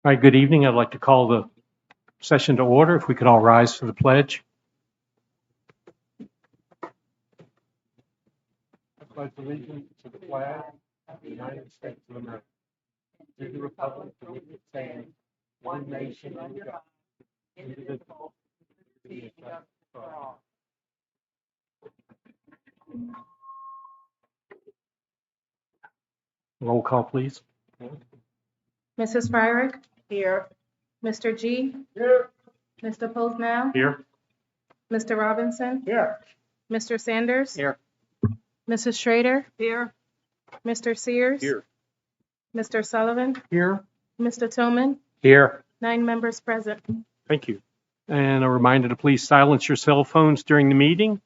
All right, good evening. I'd like to call the session to order. If we could all rise for the pledge. I pledge allegiance to the flag of the United States of America, to the republic for which it stands, one nation under God, indivisible, with liberty and justice for all. Roll call, please. Mrs. Fryrick? Here. Mr. G? Here. Mr. Posnell? Here. Mr. Robinson? Here. Mr. Sanders? Here. Mrs. Schrader? Here. Mr. Sears? Here. Mr. Sullivan? Here. Mr. Tillman? Here. 9 members present. Thank you. And a reminder to please silence your cell phones during the meeting.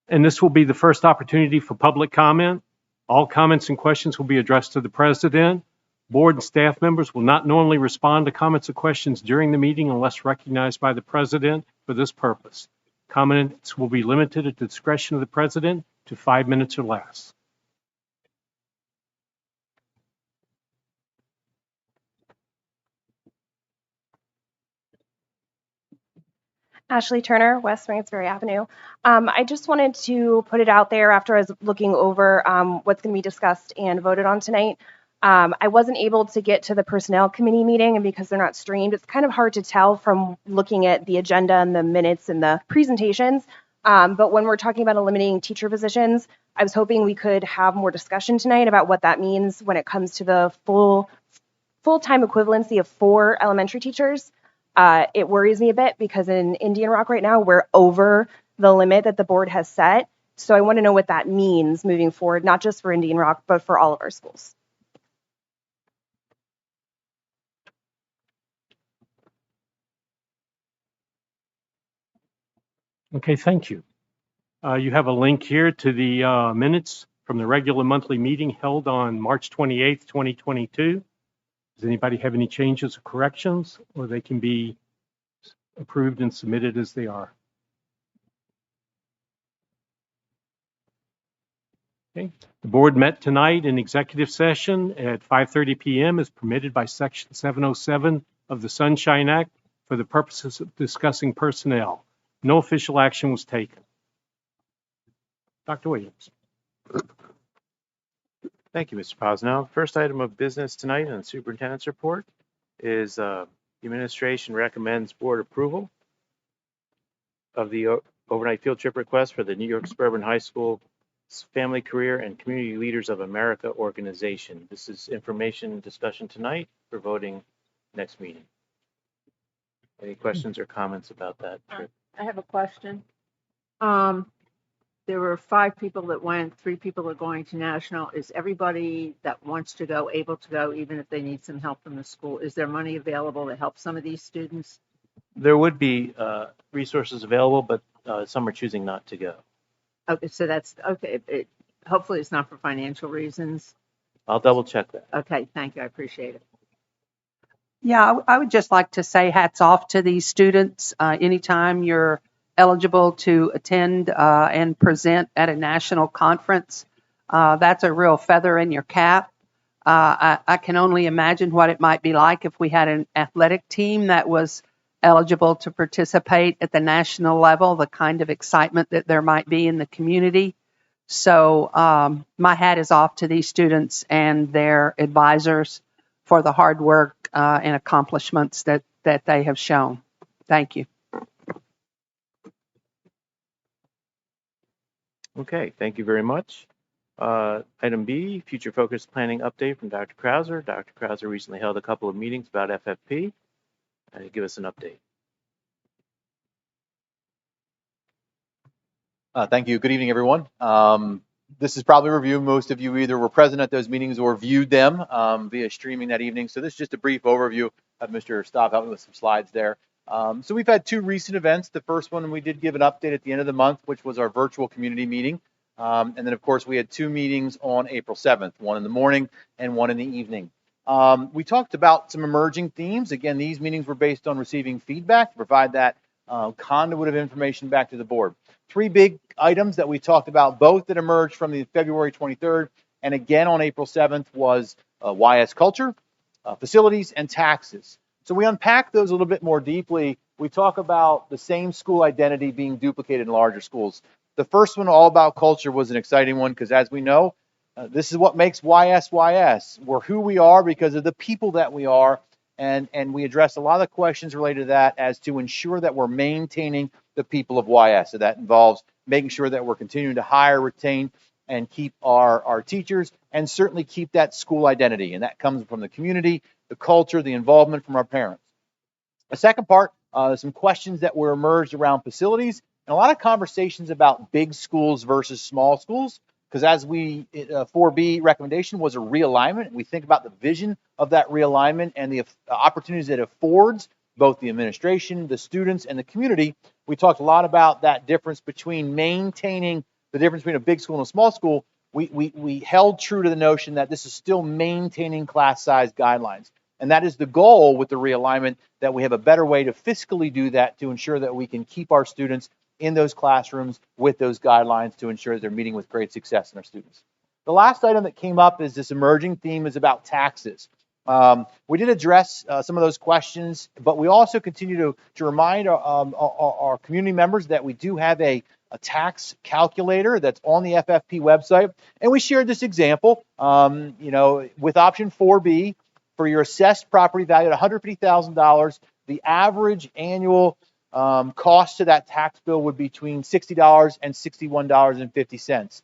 And this will be the first opportunity for public comment. All comments and questions will be addressed to the president. Board and staff members will not normally respond to comments or questions during the meeting unless recognized by the president for this purpose. Comments will be limited at the discretion of the president to 5 minutes or less. Ashley Turner, West Ranksbury Avenue. I just wanted to put it out there after I was looking over what's going to be discussed and voted on tonight. I wasn't able to get to the Personnel Committee meeting, and because they're not streamed, it's kind of hard to tell from looking at the agenda and the minutes and the presentations. But when we're talking about eliminating teacher positions, I was hoping we could have more discussion tonight about what that means when it comes to the full-time equivalency of 4 elementary teachers. It worries me a bit because in Indian Rock right now, we're over the limit that the board has set. So I want to know what that means moving forward, not just for Indian Rock, but for all of our schools. Okay, thank you. You have a link here to the minutes from the regular monthly meeting held on March 28th, 2022. Does anybody have any changes or corrections, or they can be approved and submitted as they are? Okay. The board met tonight in executive session at 5:30 p.m. as permitted by Section 707 of the Sunshine Act for the purposes of discussing personnel. No official action was taken. Dr. Williams. Thank you, Mr. Posnell. First item of business tonight on the superintendent's report is the administration recommends board approval of the overnight field trip request for the New York Suburban High School Family Career and Community Leaders of America organization. This is information discussion tonight for voting next meeting. Any questions or comments about that trip? I have a question. There were 5 people that went, 3 people are going to national. Is everybody that wants to go able to go, even if they need some help from the school? Is there money available to help some of these students? There would be resources available, but some are choosing not to go. Okay, so that's okay. Hopefully it's not for financial reasons. I'll double check that. Okay, thank you. I appreciate it. Yeah, I would just like to say hats off to these students. Anytime you're eligible to attend and present at a national conference, that's a real feather in your cap. I can only imagine what it might be like if we had an athletic team that was eligible to participate at the national level, the kind of excitement that there might be in the community. So my hat is off to these students and their advisors for the hard work and accomplishments that they have shown. Thank you. Okay, thank you very much. Item B, future focused planning update from Dr. Krauser. Dr. Krauser recently held a couple of meetings about FFP. Give us an update. Thank you. Good evening, everyone. This is probably a review. Most of you either were present at those meetings or viewed them via streaming that evening. So this is just a brief overview of Mr. Staub helping with some slides there. So we've had 2 recent events. The first one, we did give an update at the end of the month, which was our virtual community meeting. And then, of course, we had 2 meetings on April 7th, one in the morning and one in the evening. We talked about some emerging themes. Again, these meetings were based on receiving feedback to provide that conduit of information back to the board. 3 big items that we talked about, both that emerged from the February 23rd and again on April 7th, was YS culture, facilities, and taxes. So we unpack those a little bit more deeply. We talk about the same school identity being duplicated in larger schools. The first one, all about culture, was an exciting one because, as we know, this is what makes YS. We're who we are because of the people that we are. And we address a lot of questions related to that as to ensure that we're maintaining the people of YS. So that involves making sure that we're continuing to hire, retain, and keep our teachers, and certainly keep that school identity. And that comes from the community, the culture, the involvement from our parents. The second part, some questions that were emerged around facilities, and a lot of conversations about big schools versus small schools. Because as 4B recommendation was a realignment, we think about the vision of that realignment and the opportunities it affords both the administration, the students, and the community. We talked a lot about that difference between maintaining the difference between a big school and a small school. We held true to the notion that this is still maintaining class size guidelines. And that is the goal with the realignment, that we have a better way to fiscally do that to ensure that we can keep our students in those classrooms with those guidelines to ensure that they're meeting with great success in our students. The last item that came up is this emerging theme is about taxes. We did address some of those questions, but we also continue to remind our community members that we do have a tax calculator that's on the FFP website. And we shared this example, with option 4B, for your assessed property value at $150,000, the average annual cost to that tax bill would be between $60 and $61.50.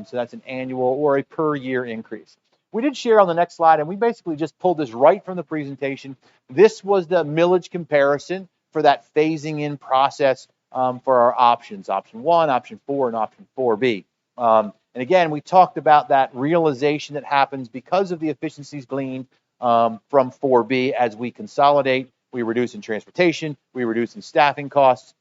So that's an annual or a per year increase. We did share on the next slide, and we basically just pulled this right from the presentation. This was the millage comparison for that phasing in process for our options, option 1, option 4, and option 4B. And again, we talked about that realization that happens because of the efficiencies gleaned from 4B as we consolidate. We reduce in transportation, we reduce in staffing costs,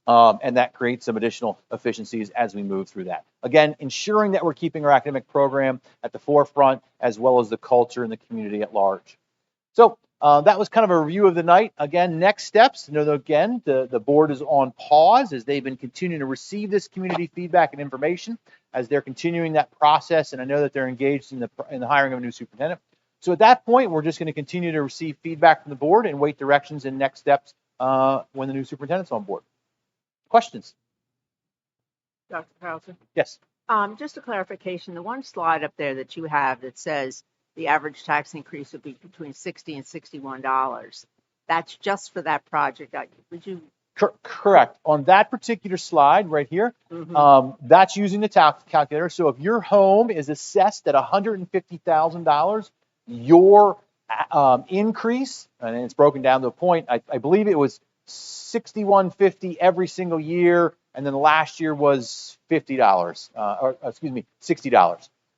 and that creates some additional efficiencies as we move through that. Again, ensuring that we're keeping our academic program at the forefront, as well as the culture and the community at large. So that was kind of a review of the night. Again, next steps, again, the board is on pause as they've been continuing to receive this community feedback and information as they're continuing that process, and I know that they're engaged in the hiring of a new superintendent. So at that point, we're just going to continue to receive feedback from the board and wait directions and next steps when the new superintendent's on board. Questions? Dr. Carlson? Yes. Just a clarification, the one slide up there that you have that says the average tax increase would be between $60 and $61. That's just for that project. Would you? Correct. On that particular slide right here, that's using the tax calculator. So if your home is assessed at $150,000, your increase, and it's broken down to a point, I believe it was $61.50 every single year, and then the last year was $60.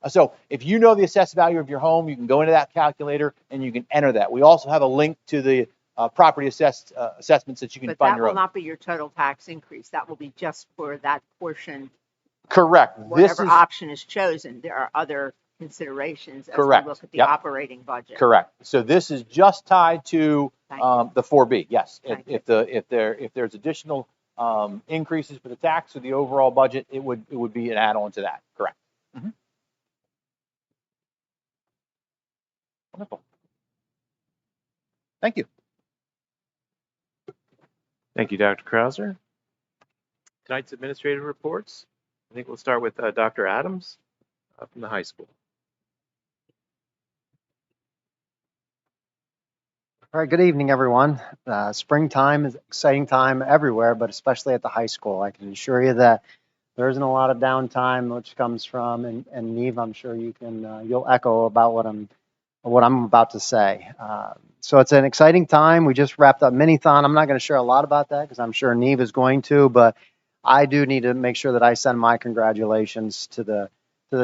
So if you know the assessed value of your home, you can go into that calculator and you can enter that. We also have a link to the property assessments that you can find your own. But that will not be your total tax increase. That will be just for that portion. Correct. Whatever option is chosen. There are other considerations as we look at the operating budget. Correct. So this is just tied to the 4B. Yes. If there's additional increases for the tax or the overall budget, it would be an add-on to that. Correct. Wonderful. Thank you. Thank you, Dr. Krauser. Tonight's administrative reports. I think we'll start with Dr. Adams from the high school. All right, good evening, everyone. Springtime is an exciting time everywhere, but especially at the high school. I can assure you that there isn't a lot of downtime, which comes from, and Neve, I'm sure you'll echo about what I'm about to say. So it's an exciting time. We just wrapped up Minithon. I'm not going to share a lot about that because I'm sure Neve is going to, but I do need to make sure that I send my congratulations to the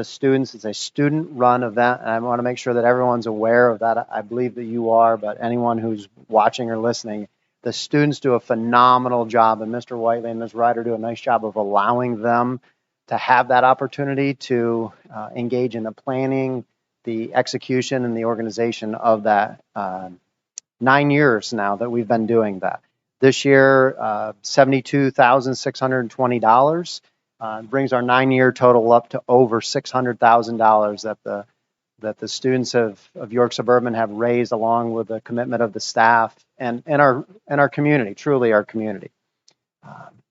students. It's a student-run event, and I want to make sure that everyone's aware of that. I believe that you are, but anyone who's watching or listening, the students do a phenomenal job, and Mr. Whiteley and Ms. Ryder do a nice job of allowing them to have that opportunity to engage in the planning, the execution, and the organization of that 9 years now that we've been doing that. This year, $72,620 brings our 9-year total up to over $600,000 that that the students of York Suburban have raised along with the commitment of the staff and our community, truly our community.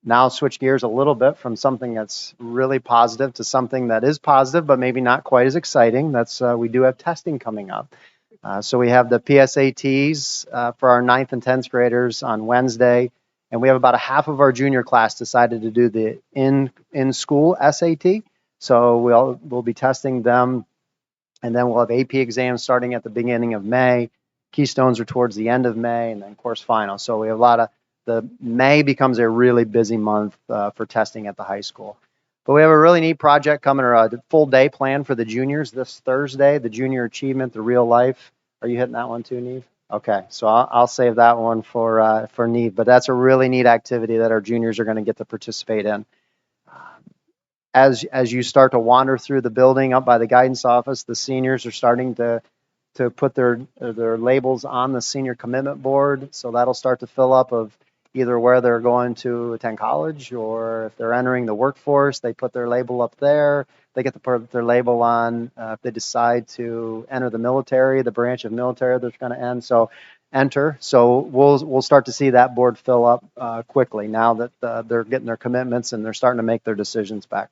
Now switch gears a little bit from something that's really positive to something that is positive, but maybe not quite as exciting. That's we do have testing coming up. So we have the PSATs for our 9th and 10th graders on Wednesday, and we have about a half of our junior class decided to do the in-school SAT. So we'll be testing them, and then we'll have AP exams starting at the beginning of May. Keystones are towards the end of May, and then course final. So we have a lot of the May becomes a really busy month for testing at the high school. But we have a really neat project coming, or a full day plan for the juniors this Thursday, the Junior Achievement, the Real Life. Are you hitting that one too, Neve? Okay, so I'll save that one for Neve. But that's a really neat activity that our juniors are going to get to participate in. As you start to wander through the building up by the guidance office, the seniors are starting to put their labels on the senior commitment board. So that'll start to fill up of either where they're going to attend college, or if they're entering the workforce, they put their label up there. They get to put their label on if they decide to enter the military, the branch of military they're going to enter. So we'll start to see that board fill up quickly now that they're getting their commitments and they're starting to make their decisions back.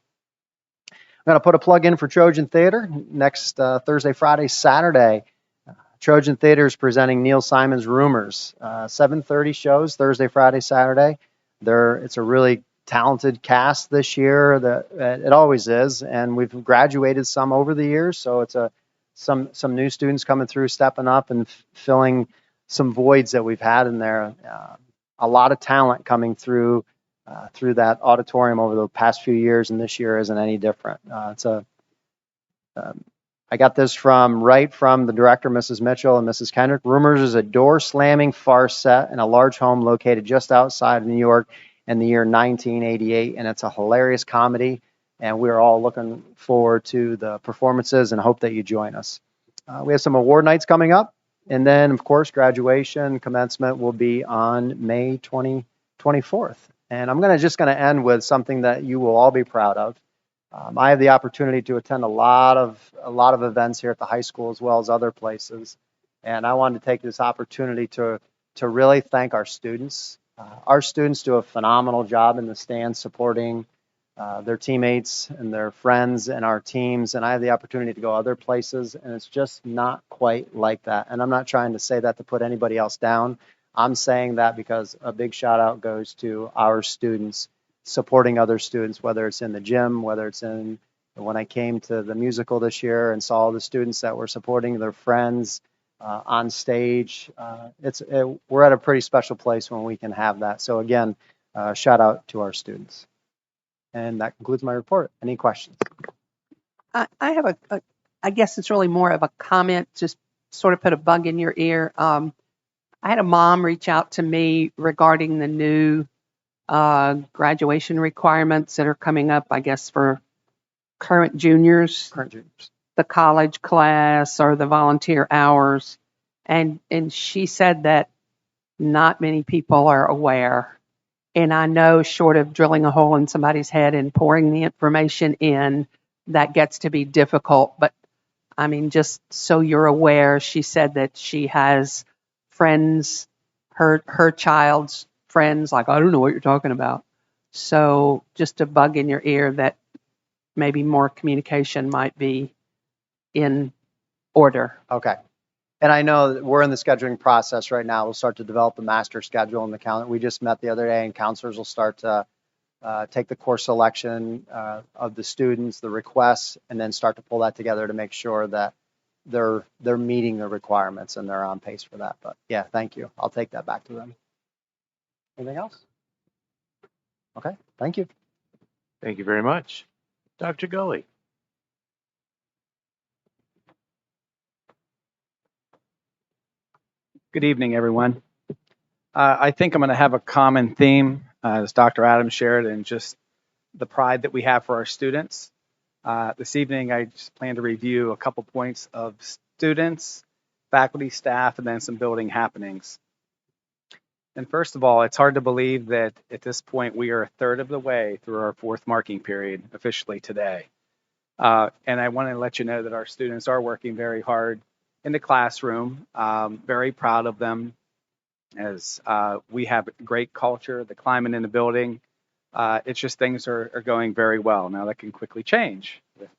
I'm going to put a plug in for Trojan Theater next Thursday, Friday, Saturday. Trojan Theater is presenting Neil Simon's Rumors. 7:30 shows Thursday, Friday, Saturday. It's a really talented cast this year. It always is, and we've graduated some over the years. So it's some new students coming through, stepping up and filling some voids that we've had in there. A lot of talent coming through that auditorium over the past few years, and this year isn't any different. I got this from the director, Mrs. Mitchell and Mrs. Kendrick. Rumors is a door-slamming farce set in a large home located just outside of New York in the year 1988, and it's a hilarious comedy, and we're all looking forward to the performances and hope that you join us. We have some award nights coming up, and then, of course, graduation commencement will be on May 24th. And I'm just going to end with something that you will all be proud of. I have the opportunity to attend a lot of events here at the high school as well as other places, and I wanted to take this opportunity to really thank our students. Our students do a phenomenal job in the stands supporting their teammates and their friends and our teams, and I have the opportunity to go other places, and it's just not quite like that. And I'm not trying to say that to put anybody else down. I'm saying that because a big shout out goes to our students supporting other students, whether it's in the gym, whether it's when I came to the musical this year and saw the students that were supporting their friends on stage. We're at a pretty special place when we can have that. So again, shout out to our students. And that concludes my report. Any questions? I have I guess it's really more of a comment, just sort of put a bug in your ear. I had a mom reach out to me regarding the new graduation requirements that are coming up, I guess, for current juniors, the college class or the volunteer hours. And she said that not many people are aware. And I know, short of drilling a hole in somebody's head and pouring the information in, that gets to be difficult. But I mean, just so you're aware, she said that she has friends, her child's friends, like, I don't know what you're talking about. So just a bug in your ear that maybe more communication might be in order. Okay. And I know that we're in the scheduling process right now. We'll start to develop the master schedule and the calendar. We just met the other day, and counselors will start to take the course selection of the students, the requests, and then start to pull that together to make sure that they're meeting the requirements and they're on pace for that. But yeah, thank you. I'll take that back to them. Anything else? Okay, thank you. Thank you very much. Dr. Gully. Good evening, everyone. I think I'm going to have a common theme, as Dr. Adams shared, and just the pride that we have for our students. This evening, I just plan to review a couple points of students, faculty, staff, and then some building happenings. And first of all, it's hard to believe that at this point we are a third of the way through our fourth marking period officially today. And I want to let you know that our students are working very hard in the classroom. Very proud of them, as we have a great culture, the climate in the building. It's just things are going very well. Now that can quickly change with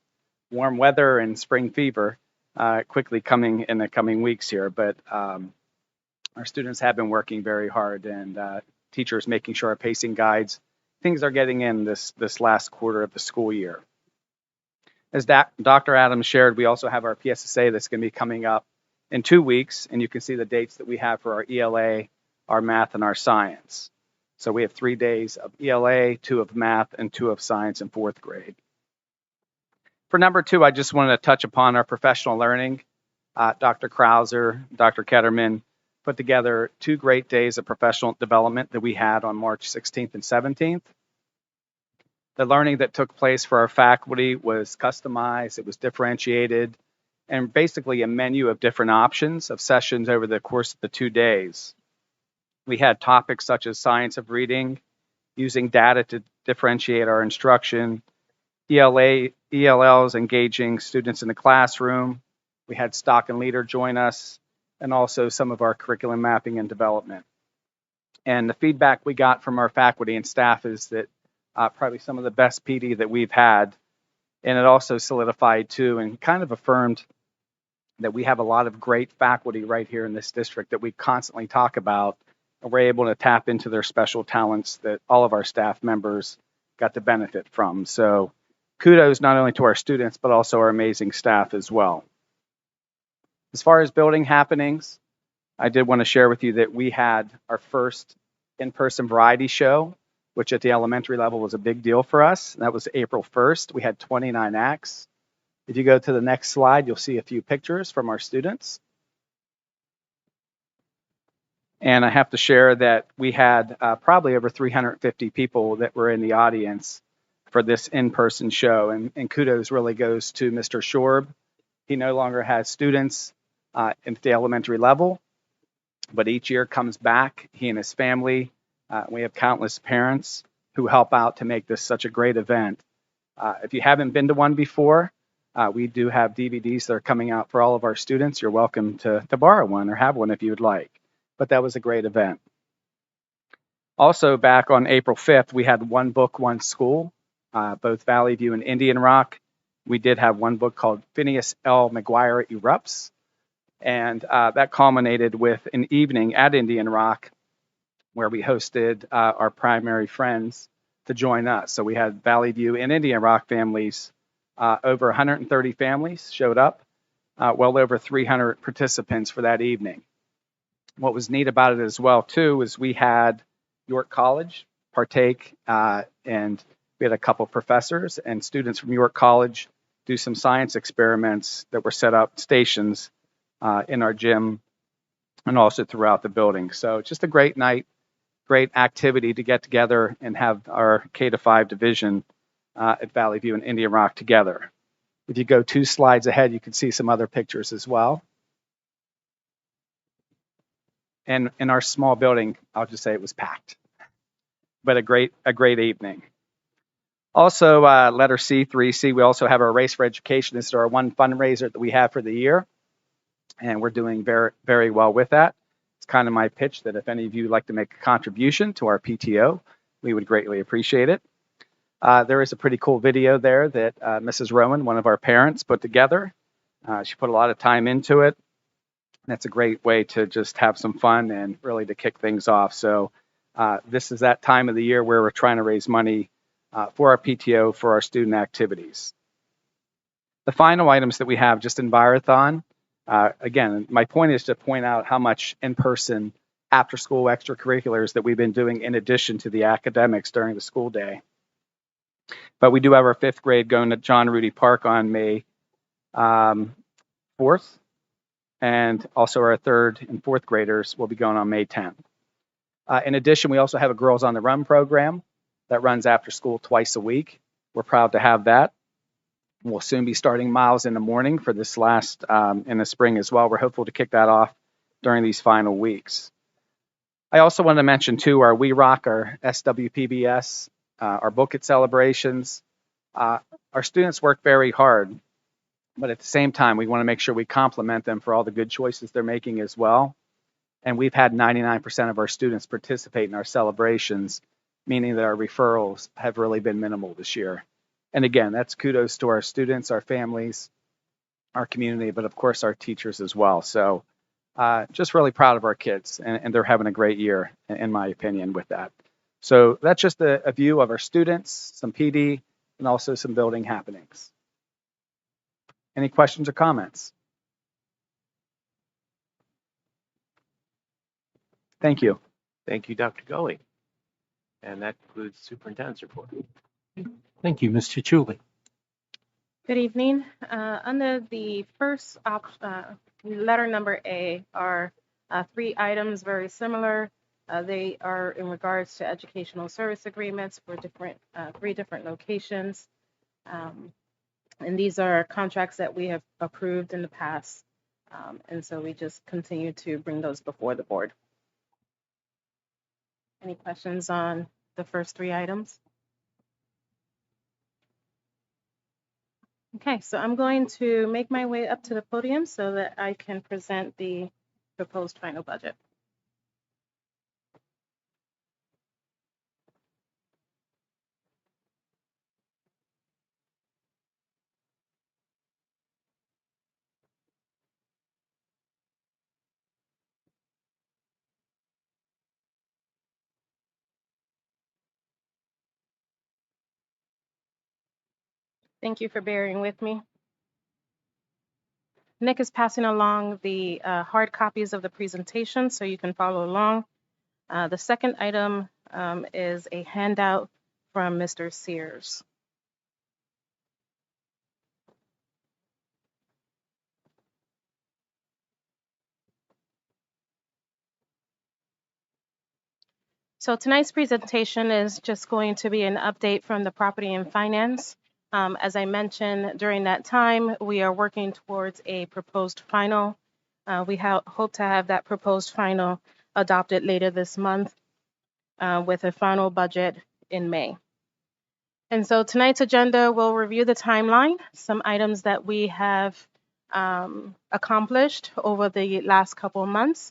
warm weather and spring fever quickly coming in the coming weeks here. But our students have been working very hard, and teachers making sure our pacing guides, things are getting in this last quarter of the school year. As Dr. Adams shared, we also have our PSSA that's going to be coming up in 2 weeks, and you can see the dates that we have for our ELA, our math, and our science. So we have 3 days of ELA, 2 of math, and 2 of science in 4th grade. For number 2, I just wanted to touch upon our professional learning. Dr. Krauser, Dr. Ketterman put together 2 great days of professional development that we had on March 16th and 17th. The learning that took place for our faculty was customized, it was differentiated, and basically a menu of different options of sessions over the course of the 2 days. We had topics such as science of reading, using data to differentiate our instruction, ELLs engaging students in the classroom. We had Stock and Leader join us, and also some of our curriculum mapping and development. And the feedback we got from our faculty and staff is that probably some of the best PD that we've had. And it also solidified too and kind of affirmed that we have a lot of great faculty right here in this district that we constantly talk about, and we're able to tap into their special talents that all of our staff members got to benefit from. So kudos not only to our students, but also our amazing staff as well. As far as building happenings, I did want to share with you that we had our first in-person variety show, which at the elementary level was a big deal for us. That was April 1st. We had 29 acts. If you go to the next slide, you'll see a few pictures from our students. And I have to share that we had probably over 350 people that were in the audience for this in-person show. And kudos really goes to Mr. Shorb. He no longer has students at the elementary level, but each year comes back, he and his family. We have countless parents who help out to make this such a great event. If you haven't been to one before, we do have DVDs that are coming out for all of our students. You're welcome to borrow one or have one if you would like. But that was a great event. Also, back on April 5th, we had One Book, One School, both Valley View and Indian Rock. We did have one book called Phineas L. McGuire Erupts, and that culminated with an evening at Indian Rock where we hosted our primary friends to join us. So we had Valley View and Indian Rock families. Over 130 families showed up, well over 300 participants for that evening. What was neat about it as well, too, is we had York College partake, and we had a couple professors and students from York College do some science experiments that were set up stations in our gym and also throughout the building. So just a great night, great activity to get together and have our K-5 division at Valley View and Indian Rock together. If you go 2 slides ahead, you can see some other pictures as well. And in our small building, I'll just say it was packed, but a great evening. Also, letter C, 3C, we also have our Race for Education. This is our one fundraiser that we have for the year, and we're doing very, very well with that. It's kind of my pitch that if any of you would like to make a contribution to our PTO, we would greatly appreciate it. There is a pretty cool video there that Mrs. Rowan, one of our parents, put together. She put a lot of time into it. That's a great way to just have some fun and really to kick things off. So this is that time of the year where we're trying to raise money for our PTO for our student activities. The final items that we have, just Envirothon. Again, my point is to point out how much in-person after-school extracurriculars that we've been doing in addition to the academics during the school day. But we do have our 5th grade going to John Rudy Park on May 4th. And also our 3rd and 4th graders will be going on May 10th. In addition, we also have a Girls on the Run program that runs after school twice a week. We're proud to have that. We'll soon be starting Miles in the Morning for this last in the spring as well. We're hopeful to kick that off during these final weeks. I also want to mention too our We Rock, our SWPBS, our Book It celebrations. Our students work very hard, but at the same time, we want to make sure we compliment them for all the good choices they're making as well. And we've had 99% of our students participate in our celebrations, meaning that our referrals have really been minimal this year. And again, that's kudos to our students, our families, our community, but of course our teachers as well. So just really proud of our kids, and they're having a great year, in my opinion, with that. So that's just a view of our students, some PD, and also some building happenings. Any questions or comments? Thank you. Thank you, Dr. Gully. And that concludes the superintendent's report. Thank you, Ms. Chichuli. Good evening. Under the first letter number A are 3 items very similar. They are in regards to educational service agreements for 3 different locations. And these are contracts that we have approved in the past. And so we just continue to bring those before the board. Any questions on the first 3 items? Okay, so I'm going to make my way up to the podium so that I can present the proposed final budget. Thank you for bearing with me. Nick is passing along the hard copies of the presentation so you can follow along. The second item is a handout from Mr. Sears. So tonight's presentation is just going to be an update from the Property and Finance. As I mentioned during that time, we are working towards a proposed final. We hope to have that proposed final adopted later this month with a final budget in May. And so tonight's agenda will review the timeline, some items that we have accomplished over the last couple of months.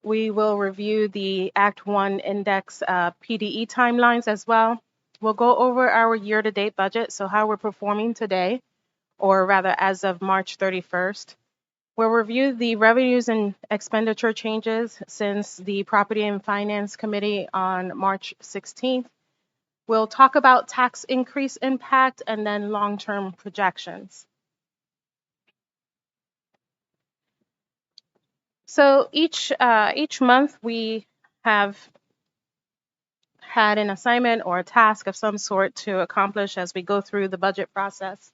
We will review the Act 1 Index PDE timelines as well. We'll go over our year-to-date budget, so how we're performing today, or rather as of March 31st. We'll review the revenues and expenditure changes since the Property and Finance Committee on March 16th. We'll talk about tax increase impact and then long-term projections. So each month we have had an assignment or a task of some sort to accomplish as we go through the budget process.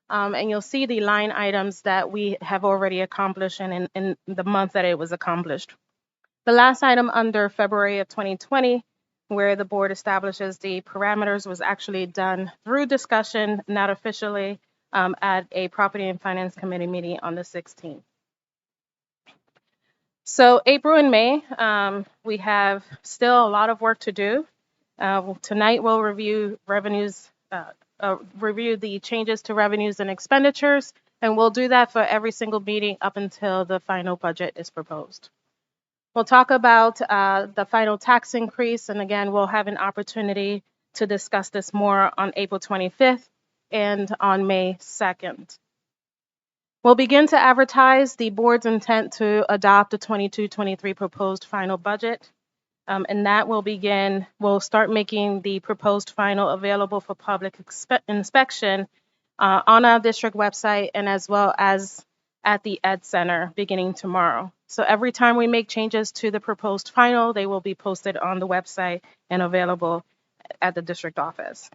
And you'll see the line items that we have already accomplished and in the month that it was accomplished. The last item under February of 2020, where the board establishes the parameters, was actually done through discussion, not officially, at a Property and Finance Committee meeting on the 16th. So April and May, we have still a lot of work to do. Tonight we'll review revenues, review the changes to revenues and expenditures, and we'll do that for every single meeting up until the final budget is proposed. We'll talk about the final tax increase, and again, we'll have an opportunity to discuss this more on April 25th and on May 2nd. We'll begin to advertise the board's intent to adopt the 22-23 proposed final budget. And that will begin, we'll start making the proposed final available for public inspection on our district website and as well as at the Ed Center beginning tomorrow. So every time we make changes to the proposed final, they will be posted on the website and available at the district office.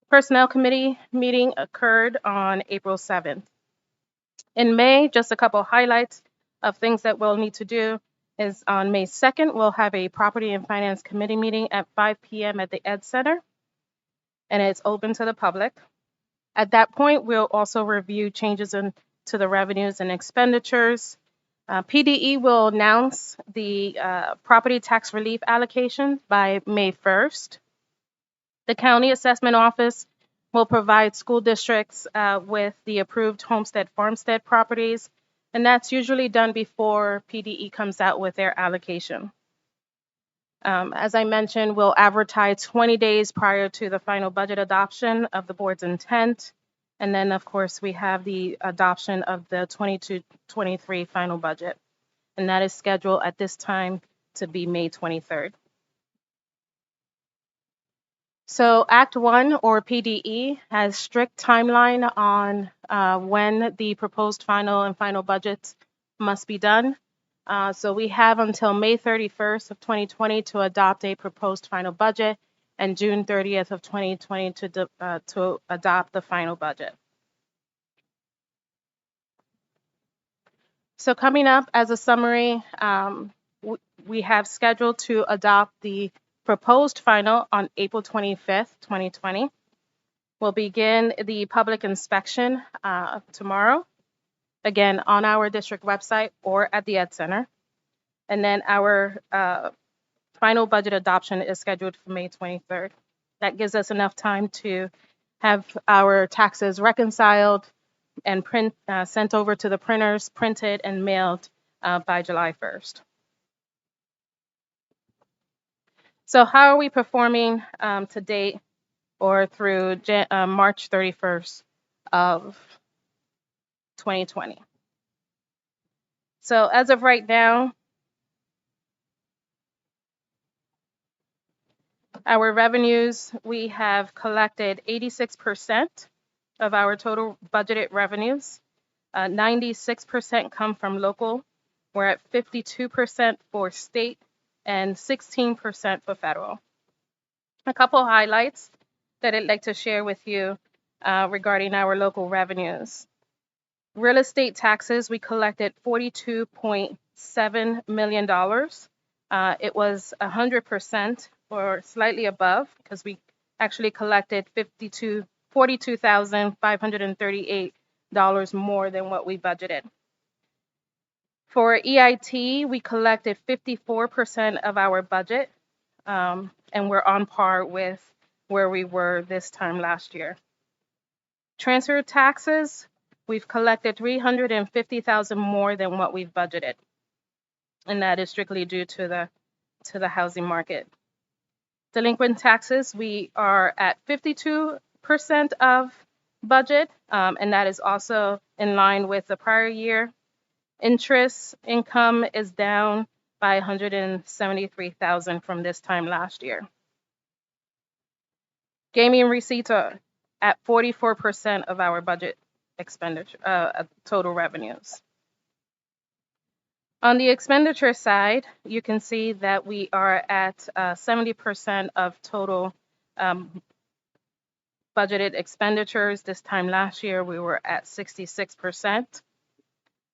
Personnel committee meeting occurred on April 7th. In May, just a couple highlights of things that we'll need to do is on May 2nd, we'll have a Property and Finance Committee meeting at 5 p.m. at the Ed Center, and it's open to the public. At that point, we'll also review changes to the revenues and expenditures. PDE will announce the property tax relief allocation by May 1st. The County Assessment Office will provide school districts with the approved homestead farmstead properties, and that's usually done before PDE comes out with their allocation. As I mentioned, we'll advertise 20 days prior to the final budget adoption of the board's intent. And then, of course, we have the adoption of the 22-23 final budget. And that is scheduled at this time to be May 23rd. So Act 1, or PDE, has strict timeline on when the proposed final budgets must be done. So we have until May 31st of 2020 to adopt a proposed final budget, and June 30th of 2020 to adopt the final budget. So coming up as a summary, we have scheduled to adopt the proposed final on April 25th, 2020. We'll begin the public inspection tomorrow, again, on our district website or at the Ed Center. And then our final budget adoption is scheduled for May 23rd. That gives us enough time to have our taxes reconciled and sent over to the printers, printed and mailed by July 1st. So how are we performing to date or through March 31st of 2020? So as of right now, our revenues, we have collected 86% of our total budgeted revenues. 96% come from local. We're at 52% for state and 16% for federal. A couple highlights that I'd like to share with you regarding our local revenues. Real estate taxes, we collected $42.7 million. It was 100% or slightly above, because we actually collected $42,538 more than what we budgeted. For EIT, we collected 54% of our budget, and we're on par with where we were this time last year. Transfer taxes, we've collected $350,000 more than what we've budgeted, and that is strictly due to the housing market. Delinquent taxes, we are at 52% of budget, and that is also in line with the prior year. Interest income is down by $173,000 from this time last year. Gaming receipts are at 44% of our budget expenditure, total revenues. On the expenditure side, you can see that we are at 70% of total budgeted expenditures. This time last year, we were at 66%.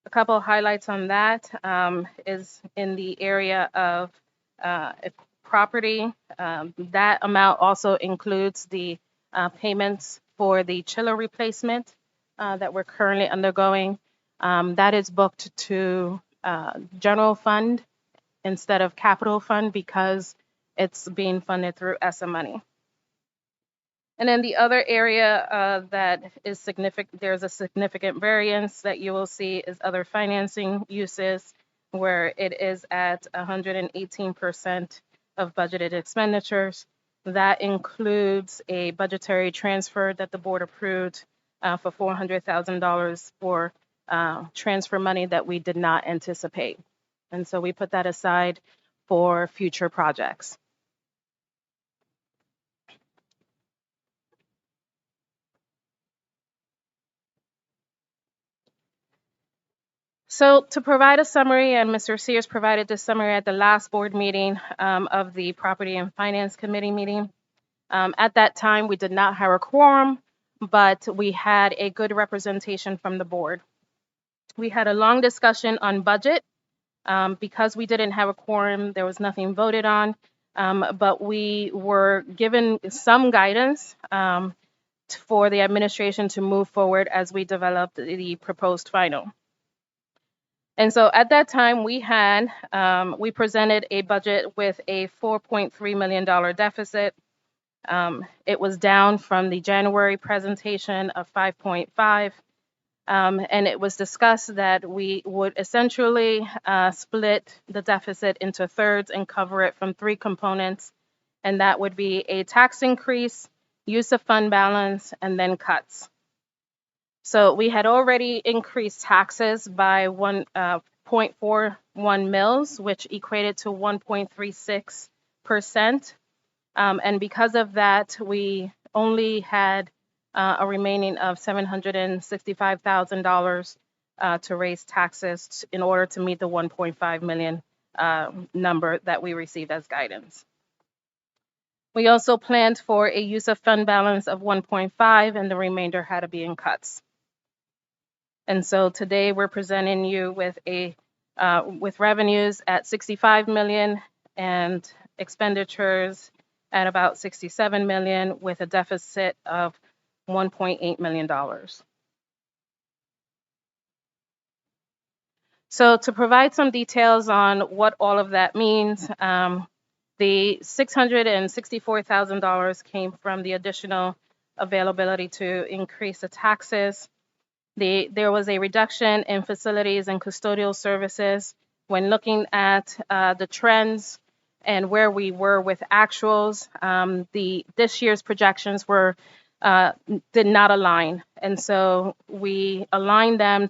A couple of highlights on that is in the area of property. That amount also includes the payments for the chiller replacement that we're currently undergoing. That is booked to general fund instead of capital fund because it's being funded through ESSA money. And then the other area that is significant, there's a significant variance that you will see is other financing uses, where it is at 118% of budgeted expenditures. That includes a budgetary transfer that the board approved for $400,000 for transfer money that we did not anticipate. And so we put that aside for future projects. So to provide a summary, and Mr. Sears provided this summary at the last board meeting of the Property and Finance Committee meeting. At that time, we did not have a quorum, but we had a good representation from the board. We had a long discussion on budget. Because we didn't have a quorum, there was nothing voted on, but we were given some guidance for the administration to move forward as we developed the proposed final. And so at that time, we presented a budget with a $4.3 million deficit. It was down from the January presentation of 5.5. And it was discussed that we would essentially split the deficit into thirds and cover it from three components. And that would be a tax increase, use of fund balance, and then cuts. So we had already increased taxes by 1.41 mils, which equated to 1.36%. And because of that, we only had a remaining of $765,000 to raise taxes in order to meet the 1.5 million number that we received as guidance. We also planned for a use of fund balance of 1.5, and the remainder had to be in cuts. And so today we're presenting you with with revenues at 65 million and expenditures at about 67 million, with a deficit of $1.8 million. So to provide some details on what all of that means, the $664,000 came from the additional availability to increase the taxes. There was a reduction in facilities and custodial services. When looking at the trends and where we were with actuals, this year's projections did not align. And so we aligned them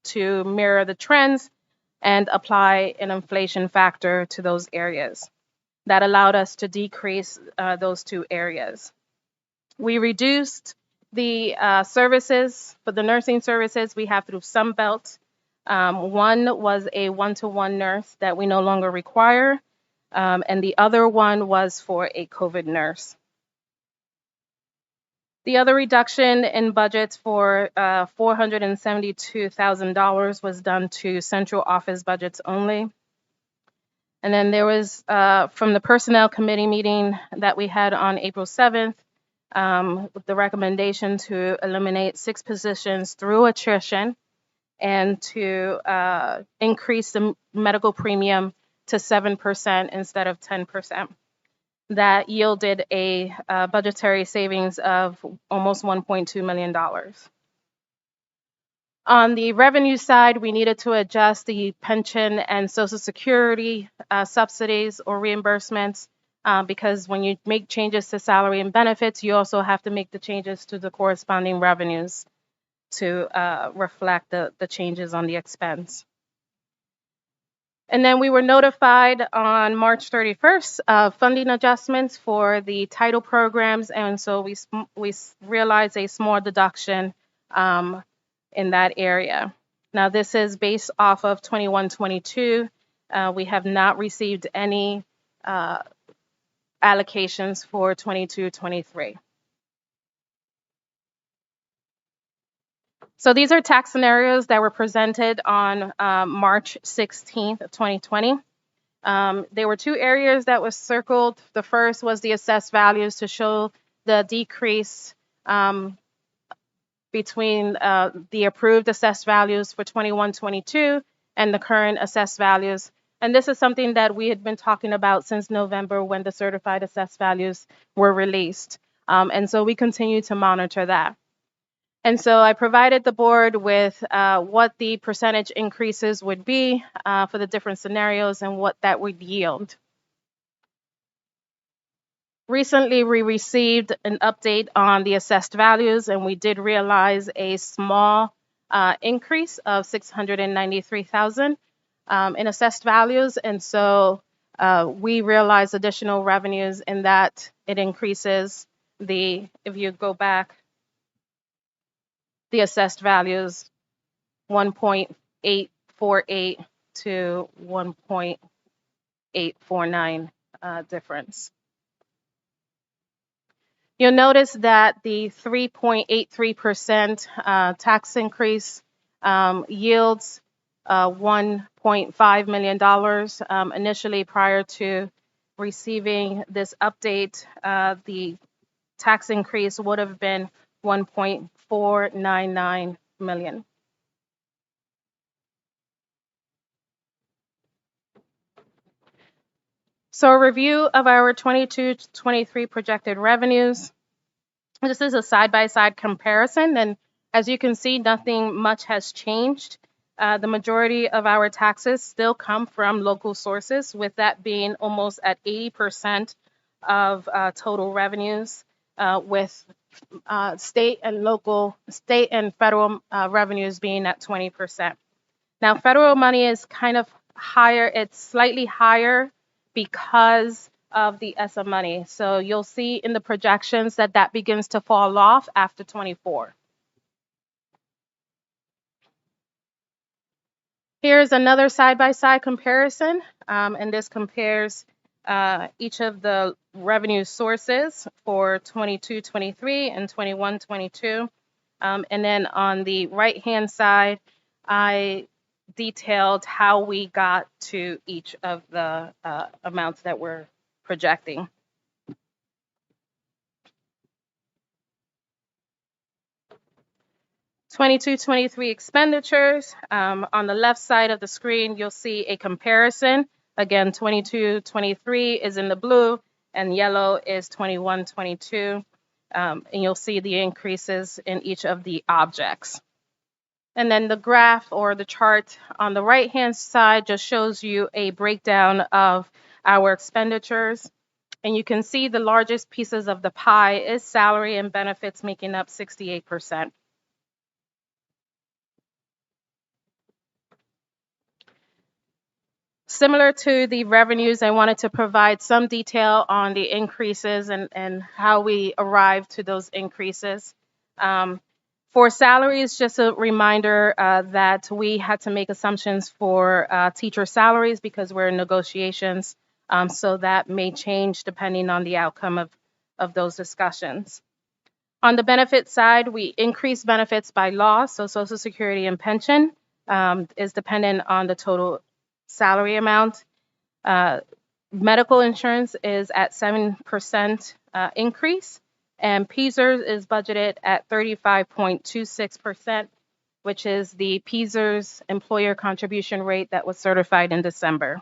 to mirror the trends and apply an inflation factor to those areas. That allowed us to decrease those two areas. We reduced the services. For the nursing services we have through Sunbelt. One was a one-to-one nurse that we no longer require, and the other one was for a COVID nurse. The other reduction in budgets for $472,000 was done to central office budgets only. And then there was, from the Personnel Committee meeting that we had on April 7th, the recommendation to eliminate 6 positions through attrition and to increase the medical premium to 7% instead of 10%. That yielded a budgetary savings of almost $1.2 million. On the revenue side, we needed to adjust the pension and Social Security subsidies or reimbursements because when you make changes to salary and benefits, you also have to make the changes to the corresponding revenues to reflect the changes on the expense. And then we were notified on March 31st of funding adjustments for the title programs, and so we realized a small deduction in that area. Now this is based off of 21-22. We have not received any allocations for 22-23. So these are tax scenarios that were presented on March 16th of 2020. There were 2 areas that was circled. The first was the assessed values to show the decrease between the approved assessed values for 21-22 and the current assessed values. And this is something that we had been talking about since November when the certified assessed values were released. And so we continue to monitor that. And so I provided the board with what the percentage increases would be for the different scenarios and what that would yield. Recently, we received an update on the assessed values, and we did realize a small increase of $693,000 in assessed values. And so we realized additional revenues in that it increases if you go back, the assessed values 1.848 to 1.849 difference. You'll notice that the 3.83% tax increase yields $1.5 million. Initially, prior to receiving this update, the tax increase would have been 1.499 million. So a review of our 22-23 projected revenues. This is a side-by-side comparison, and as you can see, nothing much has changed. The majority of our taxes still come from local sources, with that being almost at 80% of total revenues, with state and federal revenues being at 20%. Now, federal money is kind of higher. It's slightly higher because of the ESSA money. So you'll see in the projections that that begins to fall off after 24. Here's another side-by-side comparison, and this compares each of the revenue sources for 22-23 and 21-22. And then on the right-hand side, I detailed how we got to each of the amounts that we're projecting. '22-23 expenditures. On the left side of the screen, you'll see a comparison. Again, 22-23 is in the blue, and yellow is 21-22. And you'll see the increases in each of the objects. And then the graph or the chart on the right-hand side just shows you a breakdown of our expenditures. And you can see the largest pieces of the pie is salary and benefits, making up 68%. Similar to the revenues, I wanted to provide some detail on the increases and how we arrived to those increases. For salaries, just a reminder that we had to make assumptions for teacher salaries because we're in negotiations. So that may change depending on the outcome of those discussions. On the benefit side, we increased benefits by law. So Social Security and pension is dependent on the total salary amount. Medical insurance is at 7% increase, and PSERS is budgeted at 35.26%, which is the PSERS employer contribution rate that was certified in December.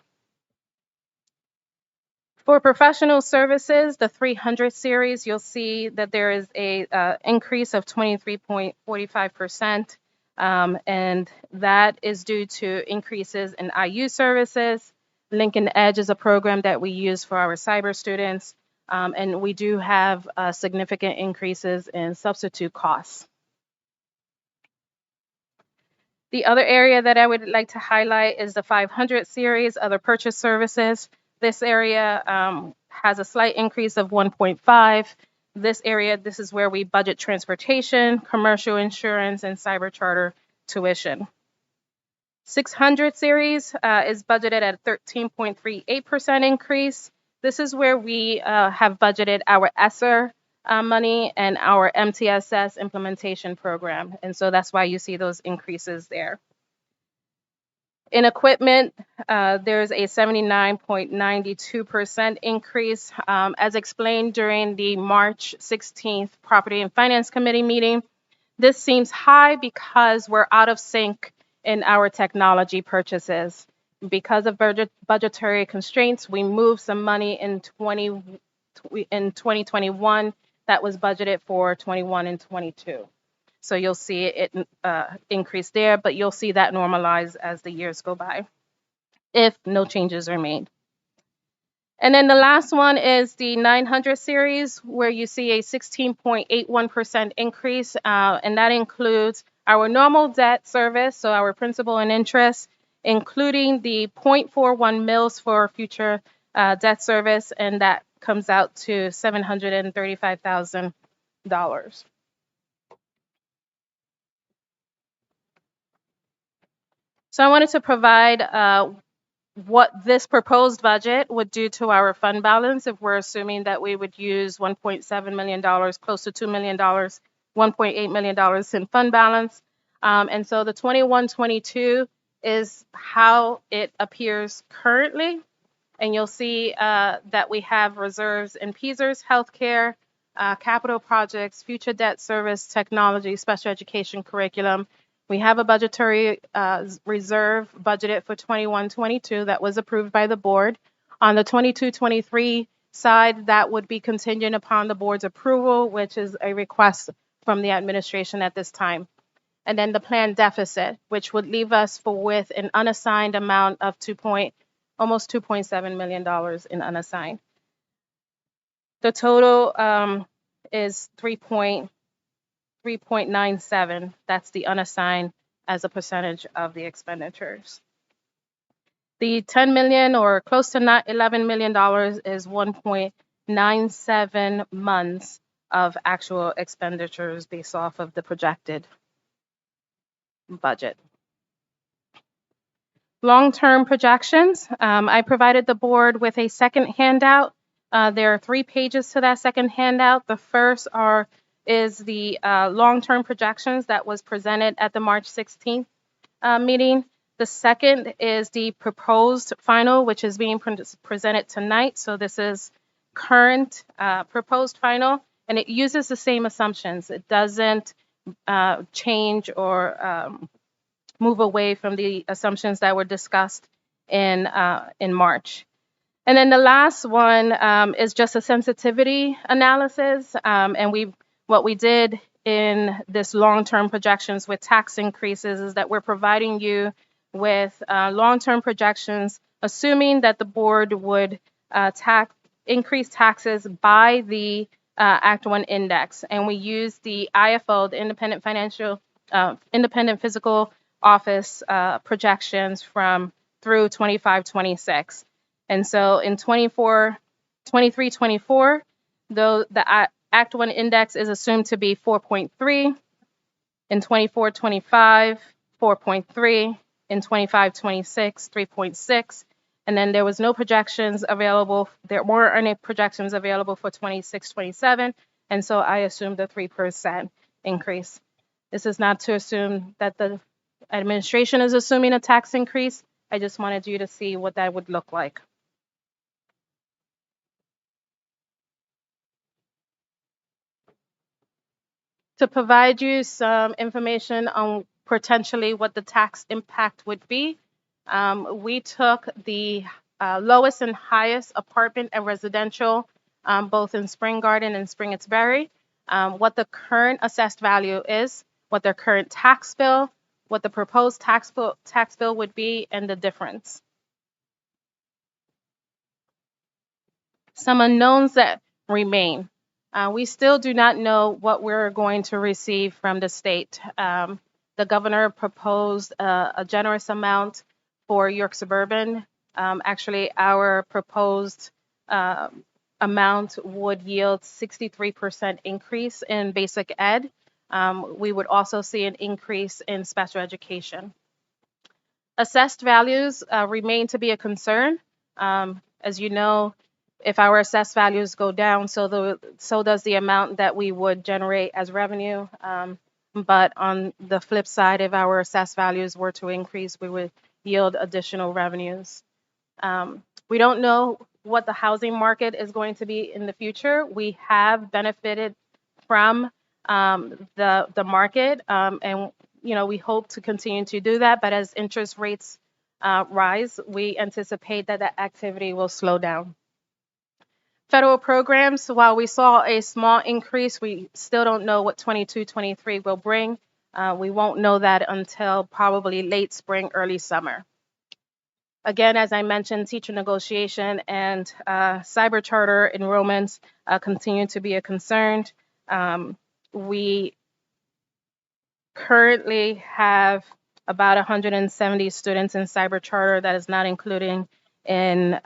For professional services, the 300 series, you'll see that there is a increase of 23.45%. And that is due to increases in IU services. Lincoln Edge is a program that we use for our cyber students, and we do have significant increases in substitute costs. The other area that I would like to highlight is the 500 series, other purchase services. This area has a slight increase of 1.5. This area, this is where we budget transportation, commercial insurance, and cyber charter tuition. 600 series is budgeted at a 13.38% increase. This is where we have budgeted our ESSER money and our MTSS implementation program. And so that's why you see those increases there. In equipment, there's a 79.92% increase. As explained during the March 16th Property and Finance Committee meeting, this seems high because we're out of sync in our technology purchases. Because of budgetary constraints, we moved some money in 2021 that was budgeted for 21 and 22. So you'll see it increase there, but you'll see that normalize as the years go by, if no changes are made. And then the last one is the 900 series, where you see a 16.81% increase, and that includes our normal debt service, so our principal and interest, including the 0.41 mils for future debt service, and that comes out to $735,000. So I wanted to provide what this proposed budget would do to our fund balance if we're assuming that we would use $1.7 million, close to $2 million, $1.8 million in fund balance. And so the 21-22 is how it appears currently. And you'll see that we have reserves in PSERS, healthcare, capital projects, future debt service, technology, special education curriculum. We have a budgetary reserve budgeted for 21-22 that was approved by the board. On the 22-23 side, that would be contingent upon the board's approval, which is a request from the administration at this time. And then the planned deficit, which would leave us with an unassigned amount of almost $2.7 million in unassigned. The total is 3.97. That's the unassigned as a percentage of the expenditures. The $10 million or close to $11 million is 1.97 months of actual expenditures based off of the projected budget. Long-term projections. I provided the board with a second handout. There are 3 pages to that second handout. The first is the long-term projections that was presented at the March 16th meeting. The second is the proposed final, which is being presented tonight. So this is current proposed final, and it uses the same assumptions. It doesn't change or move away from the assumptions that were discussed in March. And then the last one is just a sensitivity analysis. And what we did in this long-term projections with tax increases is that we're providing you with long-term projections, assuming that the board would increase taxes by the Act 1 index. And we use the IFO, the Independent Fiscal Office projections through 25-26. And so in 23-24, the Act 1 index is assumed to be 4.3. In 24-25, 4.3. In 25-26, 3.6. And then there was no projections available. There weren't any projections available for 26-27. And so I assumed a 3% increase. This is not to assume that the administration is assuming a tax increase. I just wanted you to see what that would look like. To provide you some information on potentially what the tax impact would be, we took the lowest and highest apartment and residential, both in Spring Garden and Spring Berry, what the current assessed value is, what their current tax bill, what the proposed tax bill would be, and the difference. Some unknowns that remain. We still do not know what we're going to receive from the state. The governor proposed a generous amount for York Suburban. Actually, our proposed amount would yield 63% increase in basic ed. We would also see an increase in special education. Assessed values remain to be a concern. As you know, if our assessed values go down, so does the amount that we would generate as revenue. But on the flip side, if our assessed values were to increase, we would yield additional revenues. We don't know what the housing market is going to be in the future. We have benefited from the market, and we hope to continue to do that. But as interest rates rise, we anticipate that activity will slow down. Federal programs, while we saw a small increase, we still don't know what 22-23 will bring. We won't know that until probably late spring, early summer. Again, as I mentioned, teacher negotiation and cyber charter enrollments continue to be a concern. We currently have about 170 students in cyber charter. That is not including in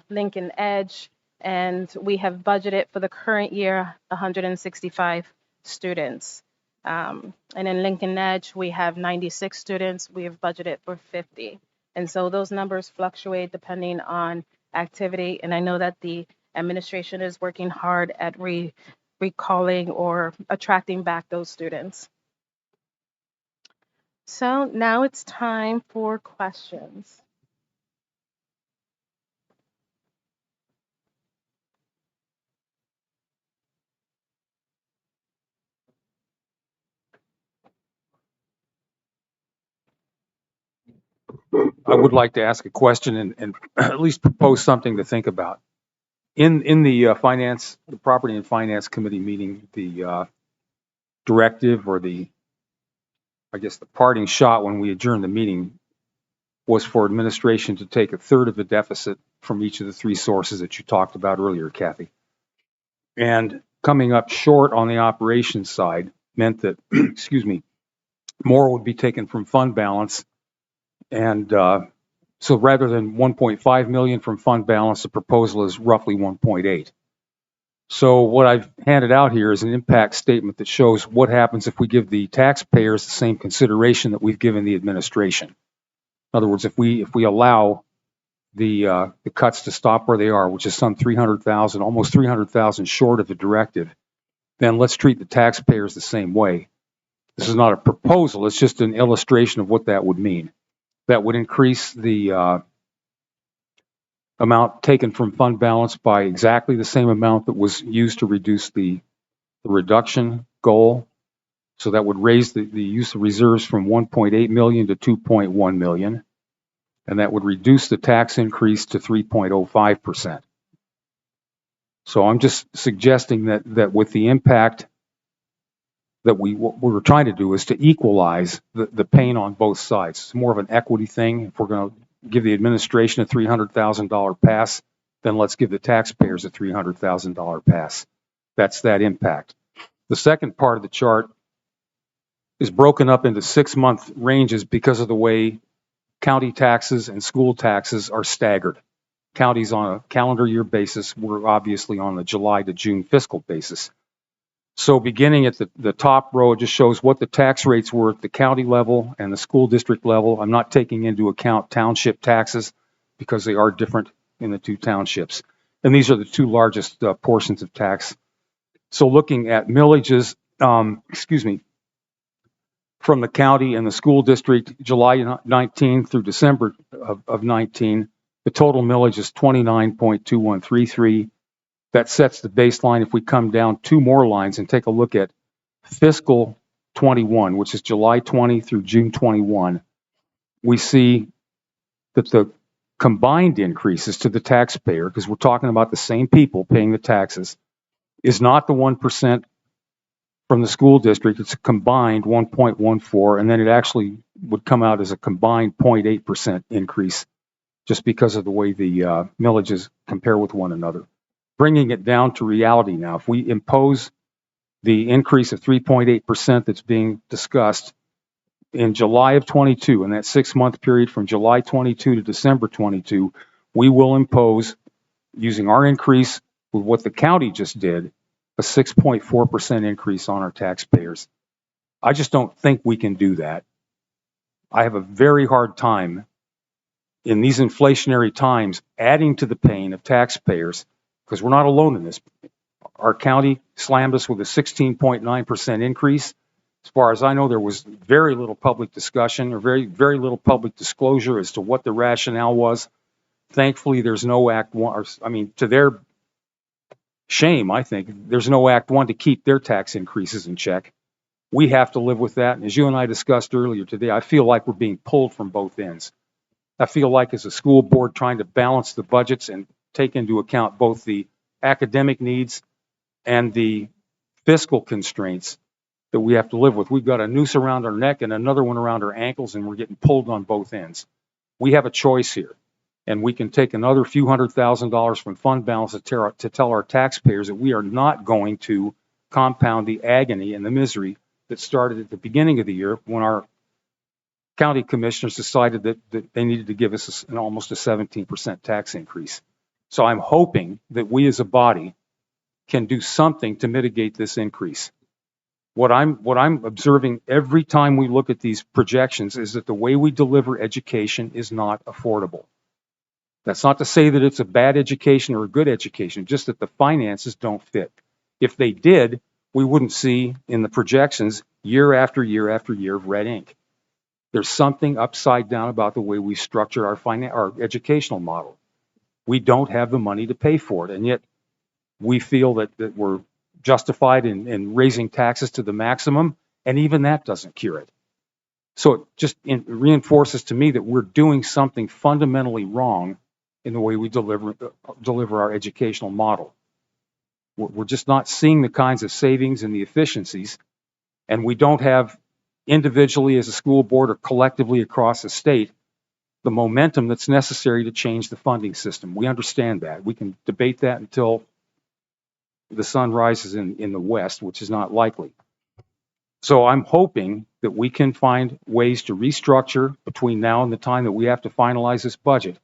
Lincoln Edge. And we have budgeted for the current year 165 students. And in Lincoln Edge, we have 96 students. We have budgeted for 50. And so those numbers fluctuate depending on activity. And I know that the administration is working hard at recalling or attracting back those students. So now it's time for questions. would like to ask a question and at least propose something to think about. In the Property and Finance Committee meeting, the directive or the parting shot when we adjourned the meeting was for administration to take a third of the deficit from each of the three sources that you talked about earlier, Kathy. And coming up short on the operations side meant that, excuse me, more would be taken from fund balance. And so rather than 1.5 million from fund balance, the proposal is roughly 1.8. So what I've handed out here is an impact statement that shows what happens if we give the taxpayers the same consideration that we've given the administration. In other words, if we allow the cuts to stop where they are, which is some 300,000, almost 300,000 short of the directive, then let's treat the taxpayers the same way. This is not a proposal, it's just an illustration of what that would mean. That would increase the amount taken from fund balance by exactly the same amount that was used to reduce the reduction goal. So that would raise the use of reserves from 1.8 million to 2.1 million. And that would reduce the tax increase to 3.05%. So I'm just suggesting that with the impact that what we're trying to do is to equalize the pain on both sides. It's more of an equity thing. If we're going to give the administration a $300,000 pass, then let's give the taxpayers a $300,000 pass. That's that impact. The second part of the chart is broken up into 6-month ranges because of the way county taxes and school taxes are staggered. Counties on a calendar year basis, we're obviously on the July to June fiscal basis. So beginning at the top row, it just shows what the tax rates were at the county level and the school district level. I'm not taking into account township taxes because they are different in the two townships. And these are the two largest portions of tax. So looking at millages, from the county and the school district, July 19 through December of 19, the total millage is 29.2133. That sets the baseline. If we come down two more lines and take a look at fiscal 21, which is July 20 through June 21, we see that the combined increases to the taxpayer, because we're talking about the same people paying the taxes, is not the 1% from the school district. It's a combined 1.14, and then it actually would come out as a combined 0.8% increase just because of the way the millages compare with one another. Bringing it down to reality now, if we impose the increase of 3.8% that's being discussed in July of 22, in that 6-month period from July 22 to December 22, we will impose, using our increase with what the county just did, a 6.4% increase on our taxpayers. I just don't think we can do that. I have a very hard time in these inflationary times adding to the pain of taxpayers, because we're not alone in this. Our county slammed us with a 16.9% increase. As far as I know, there was very little public discussion or very little public disclosure as to what the rationale was. Thankfully, there's no Act 1, to their shame, I think, there's no Act 1 to keep their tax increases in check. We have to live with that. And as you and I discussed earlier today, I feel like we're being pulled from both ends. I feel like as a school board trying to balance the budgets and take into account both the academic needs and the fiscal constraints that we have to live with. We've got a noose around our neck and another one around our ankles, and we're getting pulled on both ends. We have a choice here, and we can take another few $100,000 from fund balance to tell our taxpayers that we are not going to compound the agony and the misery that started at the beginning of the year when our county commissioners decided that they needed to give us almost a 17% tax increase. So I'm hoping that we as a body can do something to mitigate this increase. What I'm observing every time we look at these projections is that the way we deliver education is not affordable. That's not to say that it's a bad education or a good education, just that the finances don't fit. If they did, we wouldn't see in the projections year after year after year of red ink. There's something upside down about the way we structure our educational model. We don't have the money to pay for it, and yet we feel that we're justified in raising taxes to the maximum, and even that doesn't cure it. So it just reinforces to me that we're doing something fundamentally wrong in the way we deliver our educational model. We're just not seeing the kinds of savings and the efficiencies, and we don't have individually as a school board or collectively across the state the momentum that's necessary to change the funding system. We understand that. We can debate that until the sun rises in the west, which is not likely. So I'm hoping that we can find ways to restructure between now and the time that we have to finalize this budget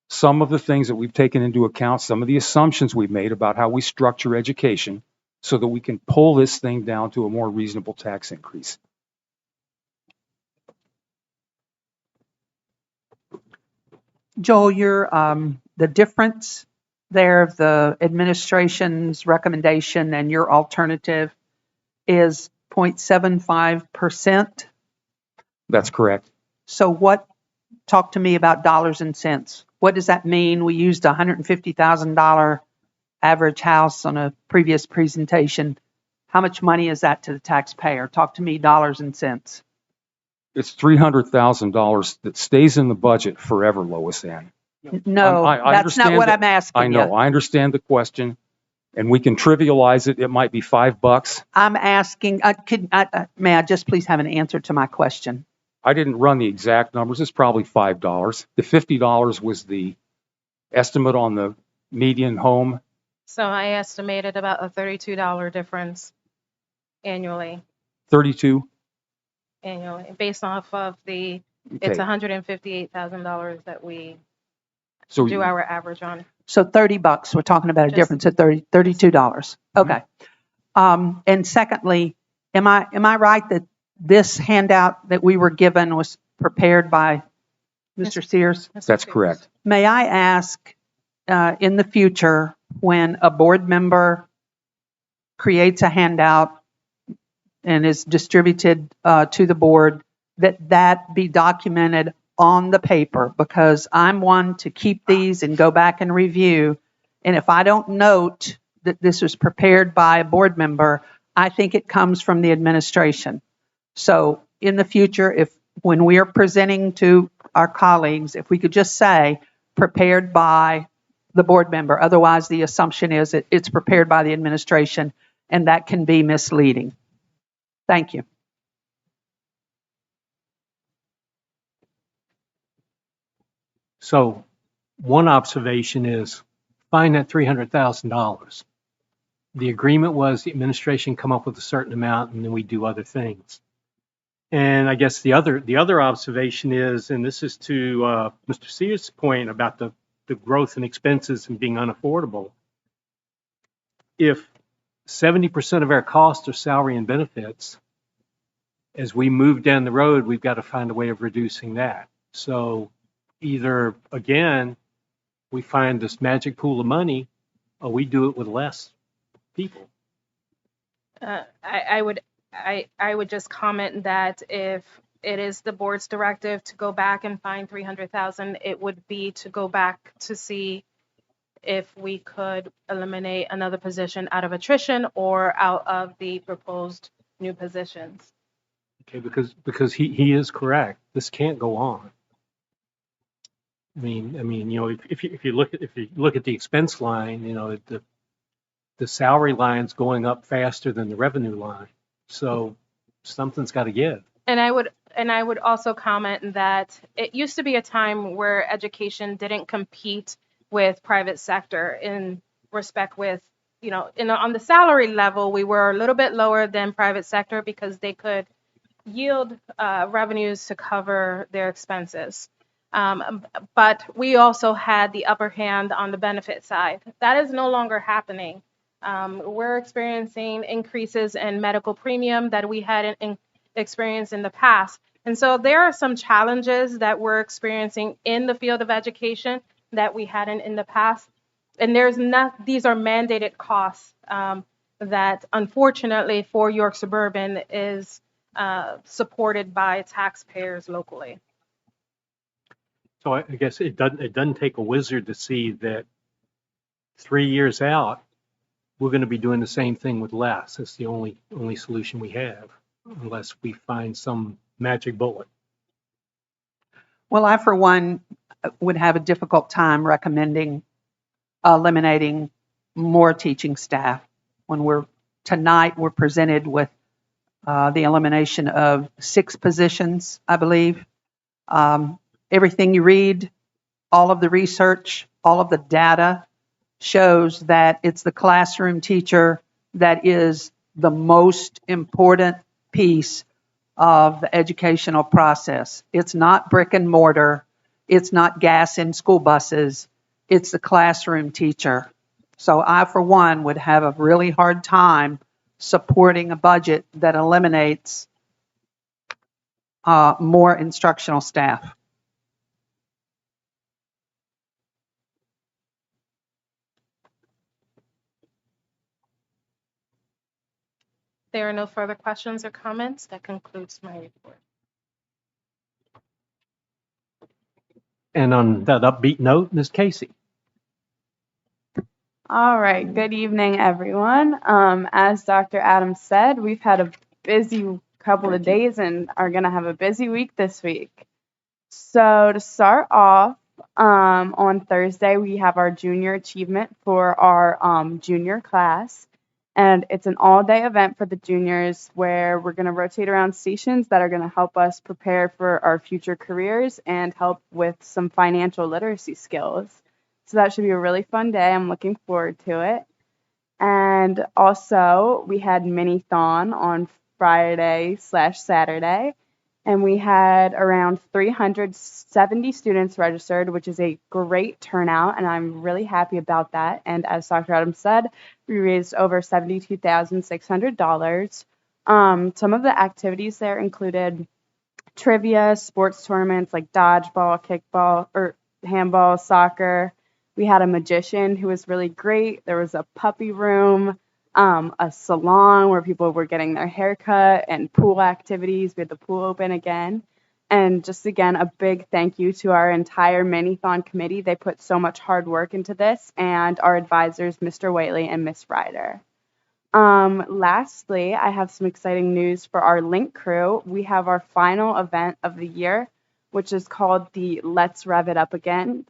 some of the things that we've taken into account, some of the assumptions we've made about how we structure education so that we can pull this thing down to a more reasonable tax increase. Joel, the difference there of the administration's recommendation and your alternative is 0.75%. That's correct. So talk to me about dollars and cents. What does that mean? We used a $150,000 average house on a previous presentation. How much money is that to the taxpayer? Talk to me dollars and cents. It's $300,000 that stays in the budget forever, Lois Ann. No, that's not what I'm asking. I know. I understand the question, and we can trivialize it. It might be $5. I'm asking, may I just please have an answer to my question? I didn't run the exact numbers. It's probably $5. The $50 was the estimate on the median home. So I estimated about a $32 difference annually, 32. based off of it's $158,000 that we So do our average on. So $30, we're talking about a difference of $32. Okay. And secondly, am I right that this handout that we were given was prepared by Mr. Sears? That's correct. May I ask, in the future, when a board member creates a handout and is distributed to the board, that be documented on the paper? Because I'm one to keep these and go back and review. And if I don't note that this was prepared by a board member, I think it comes from the administration. So in the future, when we are presenting to our colleagues, if we could just say prepared by the board member, otherwise the assumption is it's prepared by the administration, and that can be misleading. Thank you. So one observation is find that $300,000. The agreement was the administration come up with a certain amount and then we do other things. And I guess the other observation is, and this is to Mr. Sears' point about the growth in expenses and being unaffordable. If 70% of our costs are salary and benefits, as we move down the road, we've got to find a way of reducing that. So either, again, we find this magic pool of money, or we do it with less people. I would just comment that if it is the board's directive to go back and find $300,000, it would be to go back to see if we could eliminate another position out of attrition or out of the proposed new positions. Okay, because he is correct. This can't go on. I mean, you know, if you look at the expense line, you know, the salary line's going up faster than the revenue line. So something's got to give. And I would also comment that it used to be a time where education didn't compete with private sector in respect with, you know, on the salary level, we were a little bit lower than private sector because they could yield revenues to cover their expenses. But we also had the upper hand on the benefit side. That is no longer happening. We're experiencing increases in medical premium that we hadn't experienced in the past. And so there are some challenges that we're experiencing in the field of education that we hadn't in the past. And these are mandated costs that unfortunately for York Suburban is supported by taxpayers locally. So I guess it doesn't take a wizard to see that 3 years out, we're going to be doing the same thing with less. It's the only solution we have, unless we find some magic bullet? Well, I, for one, would have a difficult time recommending eliminating more teaching staff when tonight we're presented with the elimination of 6 positions, I believe. Everything you read, all of the research, all of the data shows that it's the classroom teacher that is the most important piece of the educational process. It's not brick and mortar. It's not gas in school buses. It's the classroom teacher. So I, for one, would have a really hard time supporting a budget that eliminates more instructional staff. There are no further questions or comments. That concludes my report. And on that upbeat note, Ms. Casey. All right. Good evening, everyone. As Dr. Adams said, we've had a busy couple of days and are going to have a busy week this week. So to start off, on Thursday, we have our junior achievement for our junior class. And it's an all-day event for the juniors where we're going to rotate around stations that are going to help us prepare for our future careers and help with some financial literacy skills. So that should be a really fun day. I'm looking forward to it. And also, we had Mini-thon on Friday/Saturday. And we had around 370 students registered, which is a great turnout, and I'm really happy about that. And as Dr. Adams said, we raised over $72,600. Some of the activities there included trivia, sports tournaments like dodgeball, kickball, or handball, soccer. We had a magician who was really great. There was a puppy room, a salon where people were getting their hair cut, and pool activities. We had the pool open again. And just again, a big thank you to our entire Mini-thon committee. They put so much hard work into this, and our advisors, Mr. Whaley and Miss Ryder. Lastly, I have some exciting news for our Link crew. We have our final event of the year, which is called the Let's Rev It Up event.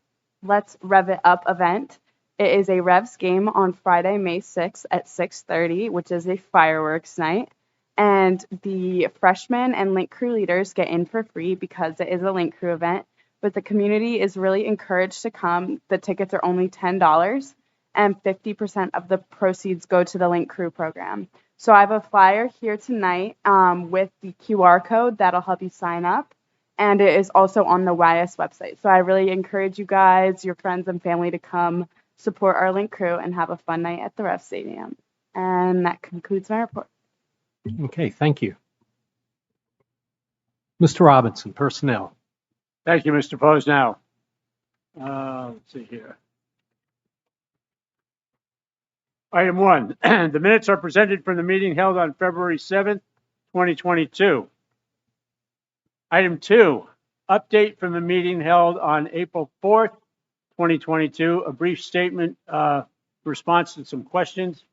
It is a Revs game on Friday, May 6th at 6:30, which is a fireworks night. And the freshmen and Link crew leaders get in for free because it is a Link crew event. But the community is really encouraged to come. The tickets are only $10, and 50% of the proceeds go to the Link crew program. So I have a flyer here tonight with the QR code that'll help you sign up. And it is also on the YS website. So I really encourage you guys, your friends and family to come support our Link crew and have a fun night at the Rev Stadium. And that concludes my report. Okay, thank you. Mr. Robinson, personnel. Thank you, Mr. Posnow. Let's see here. Item 1, the minutes are presented from the meeting held on February 7th, 2022. Item 2, update from the meeting held on April 4th, 2022, a brief statement response to some questions.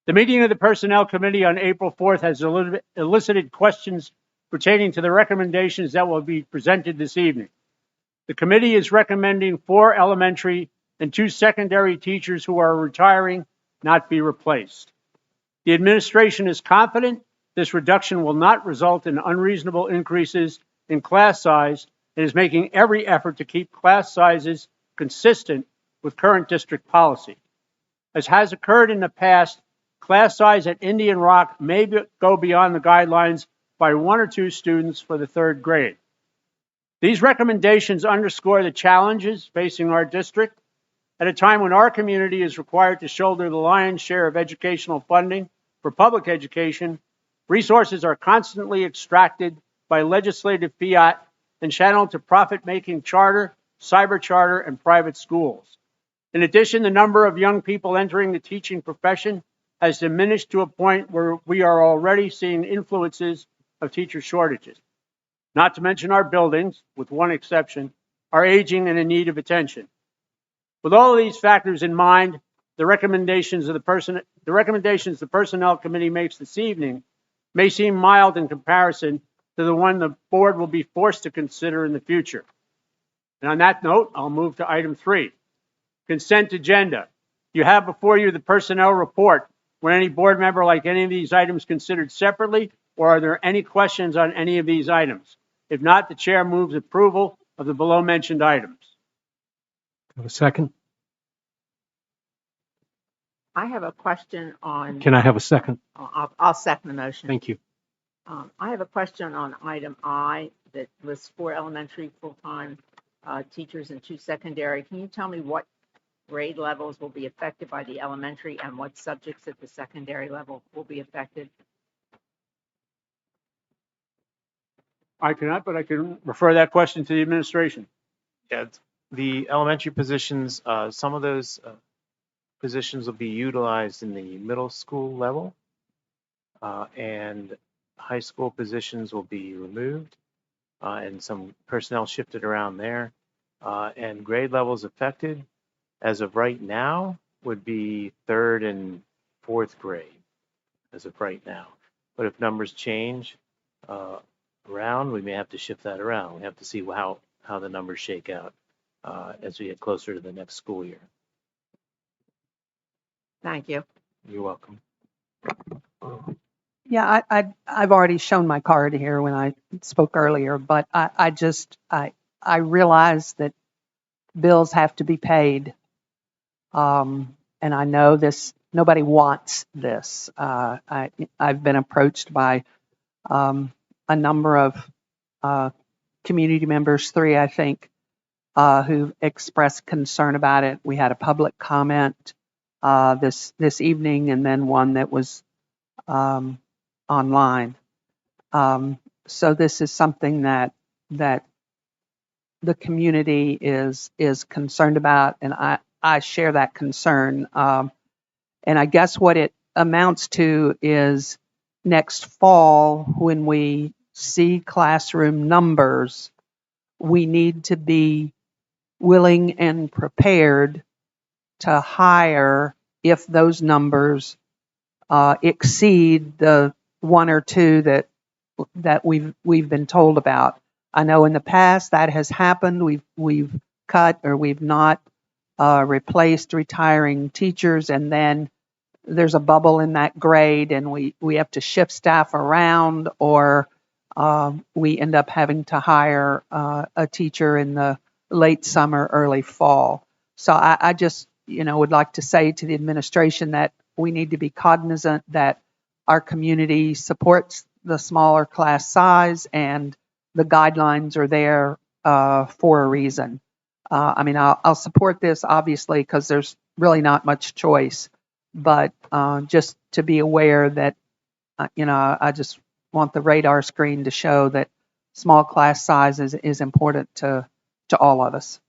The meeting of the Personnel Committee on April 4th has elicited questions pertaining to the recommendations that will be presented this evening. The committee is recommending 4 elementary and 2 secondary teachers who are retiring not be replaced. The administration is confident this reduction will not result in unreasonable increases in class size and is making every effort to keep class sizes consistent with current district policy. As has occurred in the past, class size at Indian Rock may go beyond the guidelines by 1 or 2 students for the 3rd grade. These recommendations underscore the challenges facing our district at a time when our community is required to shoulder the lion's share of educational funding for public education. Resources are constantly extracted by legislative fiat and channeled to profit-making charter, cyber charter, and private schools. In addition, the number of young people entering the teaching profession has diminished to a point where we are already seeing influences of teacher shortages. Not to mention our buildings, with one exception, are aging and in need of attention. With all of these factors in mind, the recommendations the Personnel Committee makes this evening may seem mild in comparison to the one the board will be forced to consider in the future. And on that note, I'll move to item 3, consent agenda. You have before you the personnel report. Would any board member like any of these items considered separately, or are there any questions on any of these items? If not, the chair moves approval of the below mentioned items. Have a second? I have a question on. Can I have a second? I'll second the motion. Thank you. I have a question on item I that lists 4 elementary full-time teachers and 2 secondary. Can you tell me what grade levels will be affected by the elementary and what subjects at the secondary level will be affected? I cannot, but I can refer that question to the administration. Yeah, the elementary positions, some of those positions will be utilized in the middle school level, and high school positions will be removed, and some personnel shifted around there. And grade levels affected, as of right now, would be 3rd and 4th grade, as of right now. But if numbers change around, we may have to shift that around. We have to see how the numbers shake out as we get closer to the next school year. Thank you. You're welcome. Yeah, I've already shown my card here when I spoke earlier, but I realize that bills have to be paid. And I know nobody wants this. I've been approached by a number of community members, 3, I think, who expressed concern about it. We had a public comment this evening, and then one that was online. So this is something that the community is concerned about, and I share that concern. And I guess what it amounts to is next fall, when we see classroom numbers, we need to be willing and prepared to hire if those numbers exceed the 1 or 2 that we've been told about. I know in the past that has happened. We've cut or we've not replaced retiring teachers, and then there's a bubble in that grade, and we have to shift staff around, or we end up having to hire a teacher in the late summer, early fall. So I just would like to say to the administration that we need to be cognizant that our community supports the smaller class size, and the guidelines are there for a reason. I mean, I'll support this, obviously, because there's really not much choice, but just to be aware that, I just want the radar screen to show that small class size is important to all of us.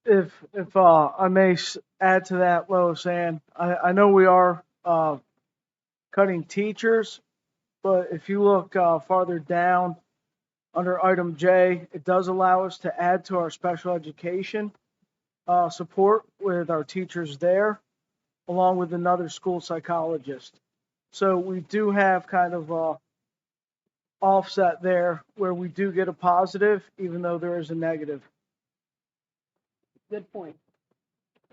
If I may add to that, Lois Ann, I know we are cutting teachers, but if you look farther down under item J, it does allow us to add to our special education support with our teachers there, along with another school psychologist. So we do have kind of a offset there where we do get a positive, even though there is a negative. Good point.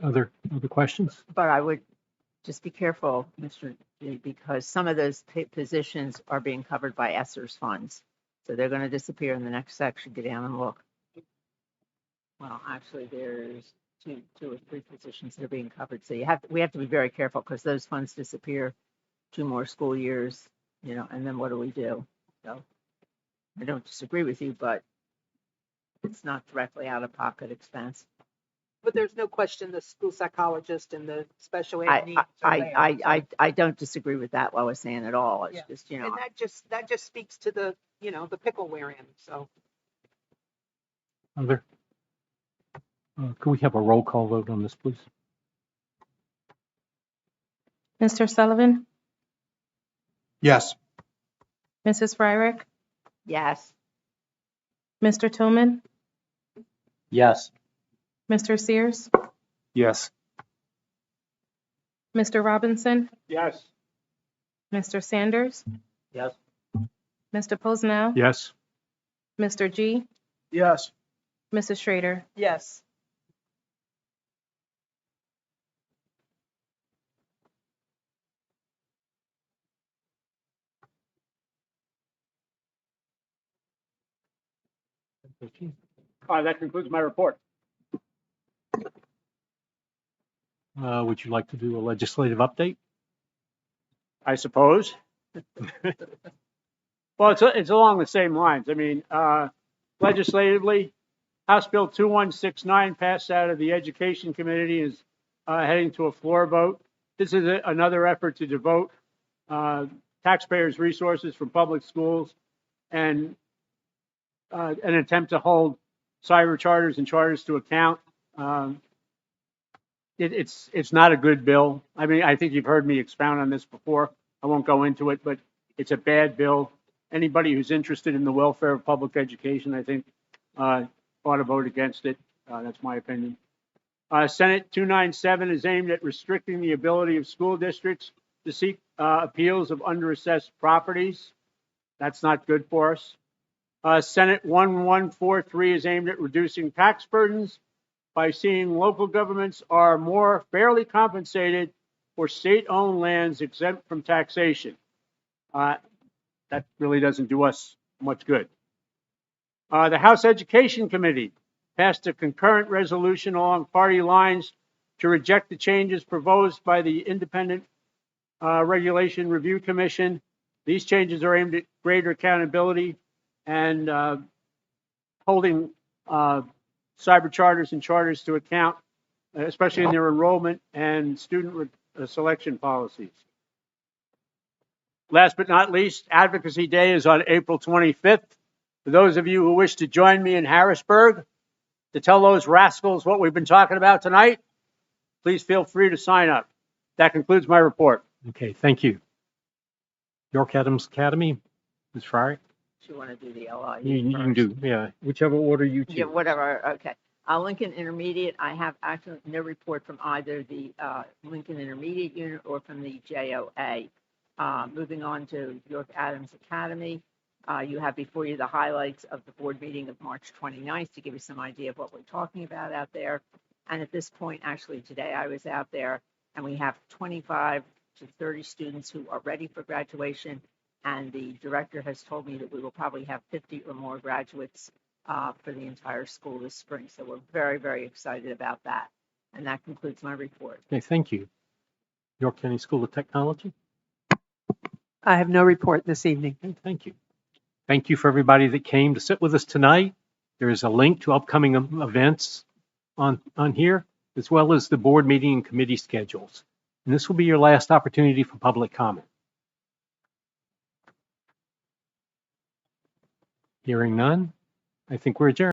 Other questions? But I would just be careful, Mr. G, because some of those positions are being covered by ESSER's funds. So they're going to disappear in the next section. Get down and look. Well, actually, there's two or 3 positions that are being covered. So we have to be very careful, because those funds disappear 2 more school years, and then what do we do? So I don't disagree with you, but it's not directly out-of-pocket expense. But there's no question the school psychologist and the special ed needs are there. I don't disagree with that, Lois Ann, at all. It's just, And that just speaks to the the pickle we're in. So Other? Could we have a roll call vote on this, please? Mr. Sullivan, Yes. Mrs. Fryrick, yes. Mr. Tillman, Yes. Mr. Sears, Yes. Mr. Robinson, Yes. Mr. Sanders, Yes. Mr. Posnell, Yes. Mr. G, Yes. Mrs. Schrader. Yes. That concludes my report. Would you like to do a legislative update? I suppose. Well, it's along the same lines. I mean, legislatively, House Bill 2169 passed out of the Education Committee is heading to a floor vote. This is another effort to devote taxpayers' resources from public schools and an attempt to hold cyber charters and charters to account. It's not a good bill. I mean, I think you've heard me expound on this before. I won't go into it, but it's a bad bill. Anybody who's interested in the welfare of public education, I think, ought to vote against it. That's my opinion. Senate 297 is aimed at restricting the ability of school districts to seek appeals of underassessed properties. That's not good for us. Senate 1143 is aimed at reducing tax burdens by seeing local governments are more fairly compensated for state-owned lands exempt from taxation. That really doesn't do us much good. The House Education Committee passed a concurrent resolution along party lines to reject the changes proposed by the Independent Regulation Review Commission. These changes are aimed at greater accountability and holding cyber charters and charters to account, especially in their enrollment and student selection policies. Last but not least, Advocacy Day is on April 25th. For those of you who wish to join me in Harrisburg to tell those rascals what we've been talking about tonight, please feel free to sign up. That concludes my report. Okay, thank you. York Adams Academy, Ms. Fryer. Do you want to do the LIU You can do, yeah, whichever order you choose. Yeah, whatever. Okay. Lincoln Intermediate, I have actually no report from either the Lincoln Intermediate unit or from the JOA. Moving on to York Adams Academy, you have before you the highlights of the board meeting of March 29th to give you some idea of what we're talking about out there. And at this point, actually today I was out there and we have 25 to 30 students who are ready for graduation. And the director has told me that we will probably have 50 or more graduates for the entire school this spring. So we're very, very excited about that. And that concludes my report. Okay, thank you. York County School of Technology. I have no report this evening. Okay, thank you. Thank you for everybody that came to sit with us tonight. There is a link to upcoming events on here, as well as the board meeting and committee schedules. And this will be your last opportunity for public comment. Hearing none, I think we're adjourned.